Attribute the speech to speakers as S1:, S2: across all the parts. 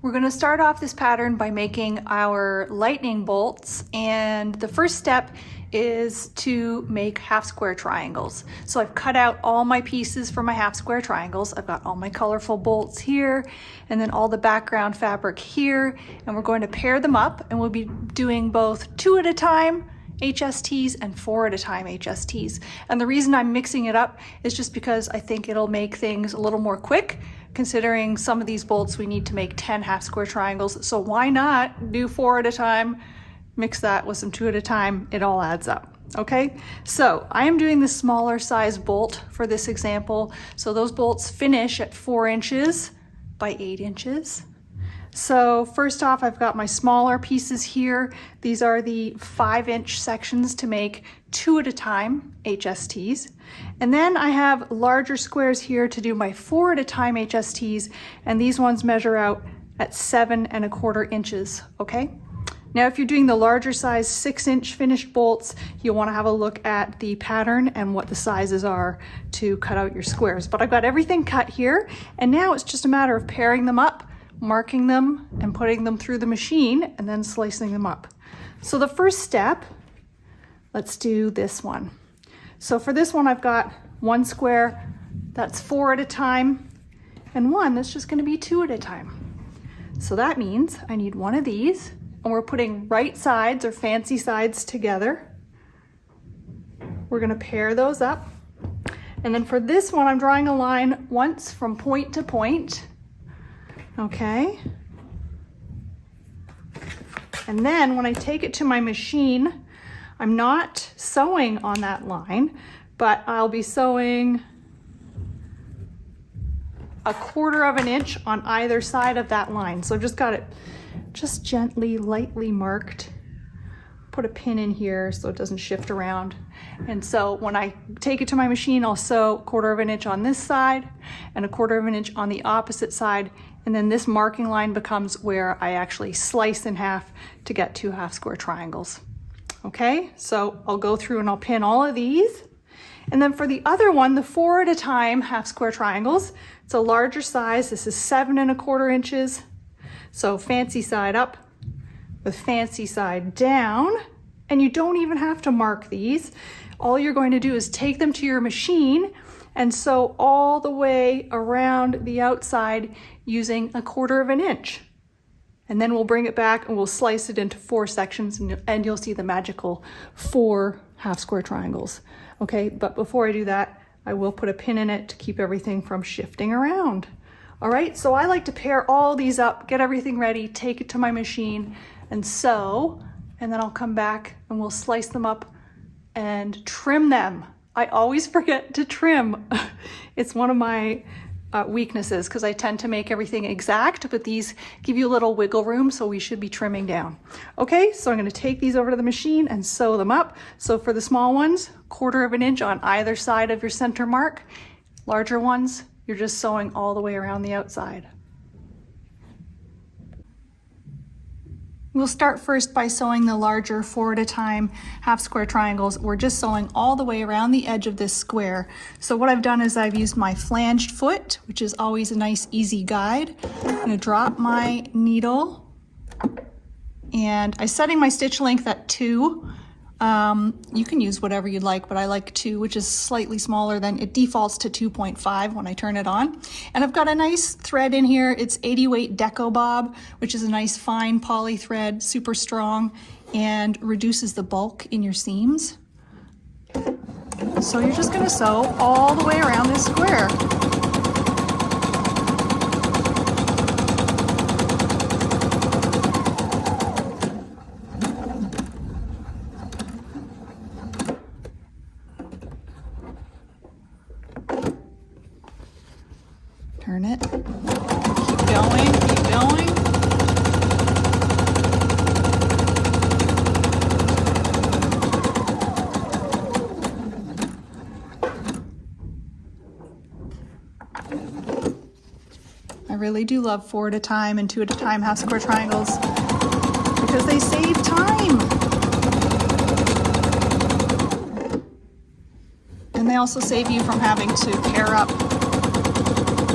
S1: We're going to start off this pattern by making our lightning bolts, and the first step is to make half square triangles. So I've cut out all my pieces for my half square triangles. I've got all my colorful bolts here and then all the background fabric here, and we're going to pair them up, and we'll be doing both 2 at a time HSTs and 4 at a time HSTs. And the reason I'm mixing it up is just because I think it'll make things a little more quick. Considering some of these bolts we need to make 10 half square triangles, so why not do 4 at a time, mix that with some 2 at a time, it all adds up. Okay, so I am doing the smaller size bolt for this example, so those bolts finish at 4 inches by 8 inches. So first off, I've got my smaller pieces here. These are the 5-inch sections to make 2 at a time HSTs. And then I have larger squares here to do my 4 at a time HSTs, and these ones measure out at 7 1/4 inches, okay? Now, if you're doing the larger size 6-inch finished bolts, you'll want to have a look at the pattern and what the sizes are to cut out your squares. But I've got everything cut here, and now it's just a matter of pairing them up, marking them, and putting them through the machine, and then slicing them up. So the first step, let's do this one. So for this one, I've got one square that's 4 at a time, and one that's just going to be 2 at a time. So that means I need one of these, and we're putting right sides or fancy sides together. We're going to pair those up. And then for this one, I'm drawing a line once from point to point. Okay. And then when I take it to my machine, I'm not sewing on that line, but I'll be sewing 1/4 inch on either side of that line. So I've just got it just gently, lightly marked. Put a pin in here so it doesn't shift around. And so when I take it to my machine, I'll sew 1/4 inch on this side and 1/4 inch on the opposite side. And then this marking line becomes where I actually slice in half to get 2 half square triangles. Okay, so I'll go through and I'll pin all of these. And then for the other one, the 4 at a time half square triangles, it's a larger size. This is 7 1/4 inches. So fancy side up with fancy side down. And you don't even have to mark these. All you're going to do is take them to your machine and sew all the way around the outside using 1/4 inch. And then we'll bring it back and we'll slice it into 4 sections, and you'll see the magical 4 half square triangles. Okay, but before I do that, I will put a pin in it to keep everything from shifting around. All right, so I like to pair all these up, get everything ready, take it to my machine and sew, and then I'll come back and we'll slice them up and trim them. I always forget to trim. It's one of my weaknesses because I tend to make everything exact, but these give you a little wiggle room, so we should be trimming down. Okay, so I'm going to take these over to the machine and sew them up. So for the small ones, 1/4 inch on either side of your center mark. Larger ones, you're just sewing all the way around the outside. We'll start first by sewing the larger 4 at a time half square triangles. We're just sewing all the way around the edge of this square. So what I've done is I've used my flanged foot, which is always a nice easy guide. I'm going to drop my needle, and I'm setting my stitch length at 2. You can use whatever you'd like, but I like 2, which is slightly smaller than it defaults to 2.5 when I turn it on. And I've got a nice thread in here. It's 80 weight Deco Bob, which is a nice fine poly thread, super strong, and reduces the bulk in your seams. So you're just going to sew all the way around this square. Turn it, keep going, keep going. I really do love 4 at a time and 2 at a time half square triangles because they save time. And they also save you from having to pair up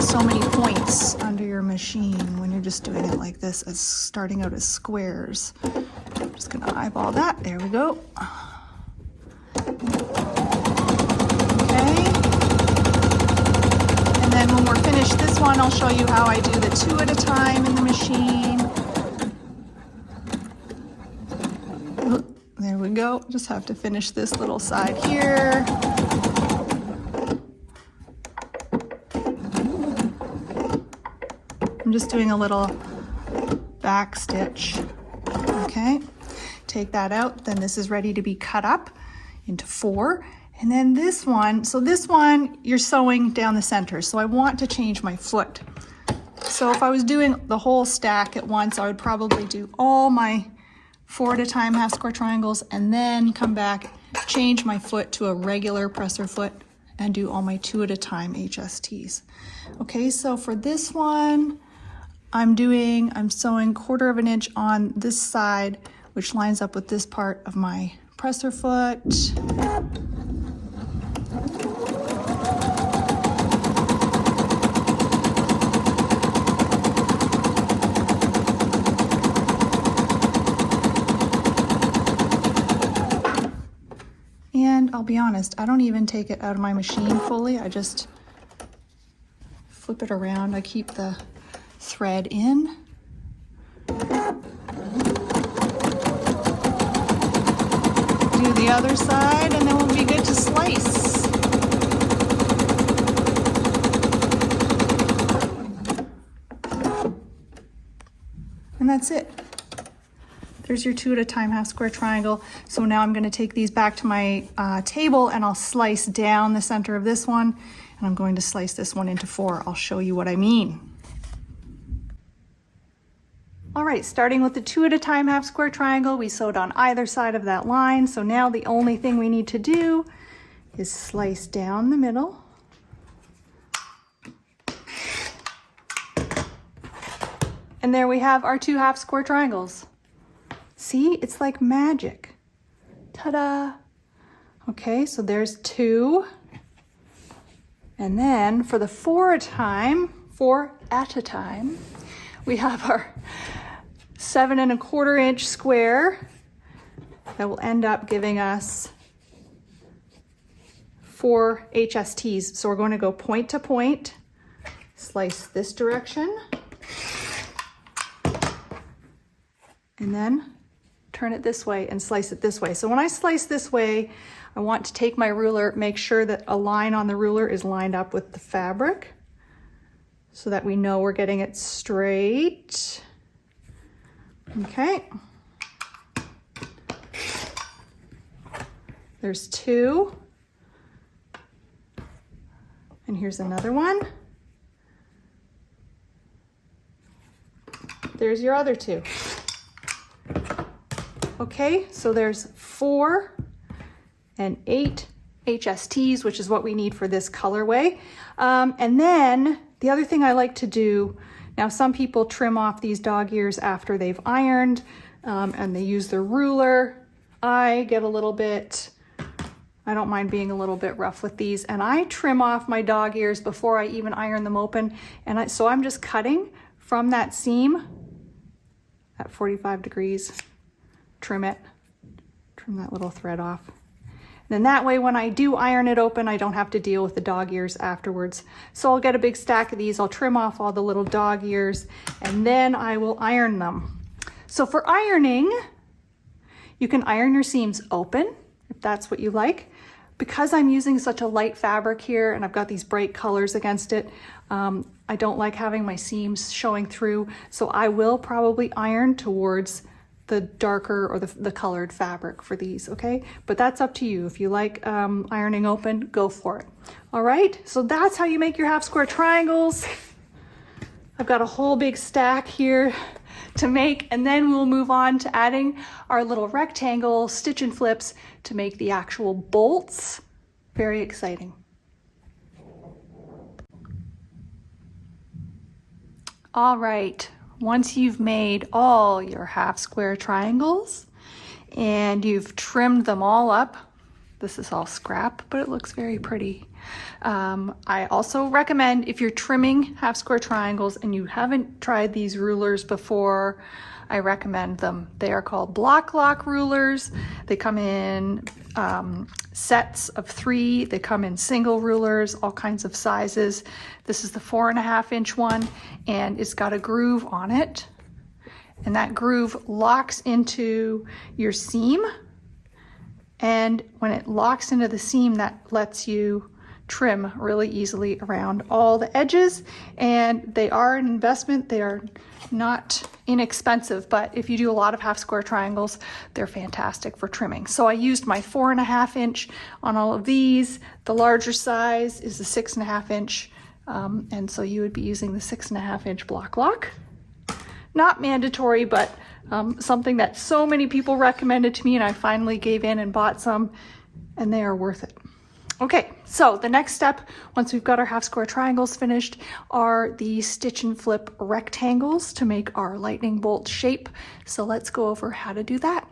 S1: so many points under your machine when you're just doing it like this, as starting out as squares. I'm just gonna eyeball that. There we go. Okay. And then when we're finished this one, I'll show you how I do the 2 at a time in the machine. There we go. Just have to finish this little side here. I'm just doing a little back stitch. Okay, take that out. Then this is ready to be cut up into 4. And then this one, so this one you're sewing down the center. So I want to change my foot. So if I was doing the whole stack at once, I would probably do all my 4 at a time half square triangles and then come back, change my foot to a regular presser foot and do all my 2 at a time HSTs. Okay, so for this one, I'm sewing 1/4 inch on this side, which lines up with this part of my presser foot. And I'll be honest, I don't even take it out of my machine fully. I just flip it around. I keep the thread in. Do the other side and then we'll be good to slice. And that's it. There's your 2 at a time half square triangle. So now I'm going to take these back to my table and I'll slice down the center of this one, and I'm going to slice this one into 4. I'll show you what I mean. All right, starting with the 2 at a time half square triangle, we sewed on either side of that line. So now the only thing we need to do is slice down the middle. And there we have our 2 half square triangles. See, it's like magic. Ta-da! Okay, so there's 2. And then for the 4 at a time, we have our 7 1/4 inch square that will end up giving us 4 HSTs. So we're going to go point to point, slice this direction, and then turn it this way and slice it this way. So when I slice this way, I want to take my ruler, make sure that a line on the ruler is lined up with the fabric so that we know we're getting it straight. Okay. There's 2. And here's another one. There's your other 2. Okay, so there's 4 and 8 HSTs, which is what we need for this colorway. And then the other thing I like to do, now some people trim off these dog ears after they've ironed and they use their ruler. I get a little bit, I don't mind being a little bit rough with these, and I trim off my dog ears before I even iron them open. And so I'm just cutting from that seam at 45 degrees. Trim that little thread off. And then that way when I do iron it open, I don't have to deal with the dog ears afterwards. So I'll get a big stack of these, I'll trim off all the little dog ears, and then I will iron them. So for ironing, you can iron your seams open, if that's what you like. Because I'm using such a light fabric here and I've got these bright colors against it, I don't like having my seams showing through, so I will probably iron towards the darker or the colored fabric for these, okay? But that's up to you. If you like ironing open, go for it. All right, so that's how you make your half square triangles. I've got a whole big stack here to make, and then we'll move on to adding our little rectangle stitch and flips to make the actual bolts. Very exciting. All right. Once you've made all your half square triangles and you've trimmed them all up This is all scrap, but it looks very pretty. I also recommend, if you're trimming half square triangles and you haven't tried these rulers before, I recommend them. They are called Block Lock rulers. They come in sets of 3. They come in single rulers, all kinds of sizes. This is the 4.5 inch one, and it's got a groove on it. And that groove locks into your seam. And when it locks into the seam, that lets you trim really easily around all the edges. And they are an investment. They are not inexpensive, but if you do a lot of half square triangles, they're fantastic for trimming. So I used my 4.5 inch on all of these. The larger size is the 6.5 inch. And so you would be using the 6.5 inch Block Lock. Not mandatory, but something that so many people recommended to me, and I finally gave in and bought some, and they are worth it. Okay, so the next step, once we've got our half square triangles finished, are the stitch and flip rectangles to make our lightning bolt shape. So let's go over how to do that.